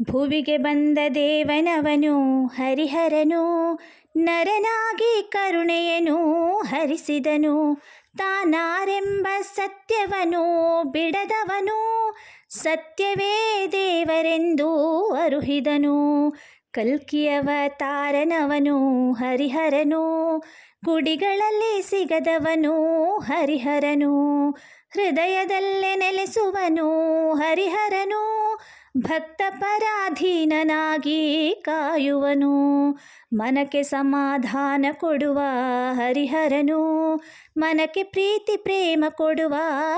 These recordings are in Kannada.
ಭುವಿಗೆ ಬಂದ ದೇವನವನು ಹರಿಹರನು, ನರನಾಗಿ ಕರುಣೆಯನು ಹರಿಸಿದನು. ತಾನಾರೆಂಬ ಸತ್ಯವನು ಬಿಡದವನು, ಸತ್ಯವೇ ದೇವರೆಂದು ಅರುಹಿದನು. ಕಲ್ಕಿಯವತಾರನವನು ಹರಿಹರನು, ಗುಡಿಗಳಲ್ಲಿ ಸಿಗದವನು ಹರಿಹರನು. ಹೃದಯದಲ್ಲೇ ನೆಲೆಸುವನು ಹರಿಹರನು, ಭಕ್ತ ಪರಾಧೀನನಾಗಿ ಕಾಯುವನು. ಮನಕ್ಕೆ ಸಮಾಧಾನ ಕೊಡುವ ಹರಿಹರನು, ಮನಕ್ಕೆ ಪ್ರೀತಿ ಪ್ರೇಮ ಕೊಡುವ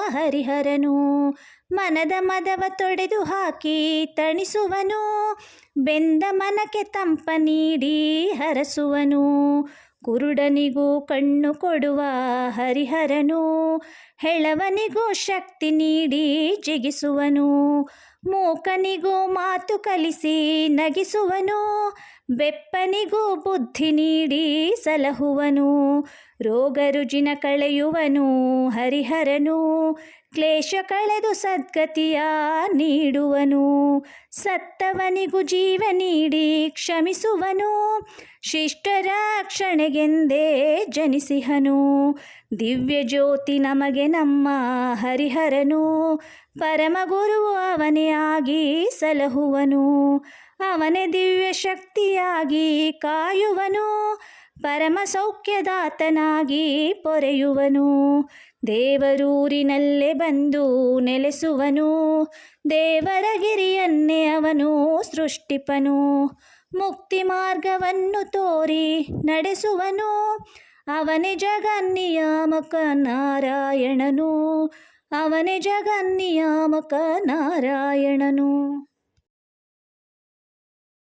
ಹರಿಹರನು. ಮನದ ಮದವ ತೊಡೆದು ಹಾಕಿ ತಣಿಸುವನು, ಬೆಂದ ಮನಕ್ಕೆ ತಂಪ ನೀಡಿ ಹರಸುವನು. ಕುರುಡನಿಗೂ ಕಣ್ಣು ಕೊಡುವ ಹರಿಹರನು, ಹೆಳವನಿಗೂ ಶಕ್ತಿ ನೀಡಿ ಜಿಗಿಸುವನು. ಮೂಕನಿಗೂ ಮಾತು ಕಲಿಸಿ ನಗಿಸುವನು, ಬೆಪ್ಪನಿಗೂ ಬುದ್ಧಿ ನೀಡಿ ಸಲಹುವನು. ರೋಗ ರುಜಿನ ಕಳೆಯುವನು ಹರಿಹರನು, ಕ್ಲೇಶ ಕಳೆದು ಸದ್ಗತಿಯ ನೀಡುವನು. ಸತ್ತವನಿಗೂ ಜೀವ ನೀಡಿ ಕ್ಷಮಿಸುವನು, ಶಿಷ್ಟ ರಕ್ಷಣೆಗೆಂದೇ ಜನಿಸಿಹನು. ದಿವ್ಯ ಜ್ಯೋತಿ ನಮಗೆ ನಮ್ಮ ಹರಿಹರನು, ಪರಮಗುರುವು ಅವನೇ ಆಗಿ ಸಲಹುವನು. ಅವನೇ ದಿವ್ಯ ಶಕ್ತಿಯಾಗಿ ಕಾಯುವನು, ಪರಮ ಸೌಖ್ಯದಾತನಾಗಿ ಪೊರೆಯುವನು. ದೇವರೂರಿನಲ್ಲೇ ಬಂದು ನೆಲೆಸುವನು, ದೇವರ ಗಿರಿಯನ್ನೇ ಅವನು ಸೃಷ್ಟಿಪನು. ಮುಕ್ತಿ ಮಾರ್ಗವನ್ನು ತೋರಿ ನಡೆಸುವನು, ಅವನೇ ಜಗನ್ನಿಯಾಮಕ ನಾರಾಯಣನು, ಅವನೇ ಜಗನ್ನಿಯಾಮಕ ನಾರಾಯಣನು.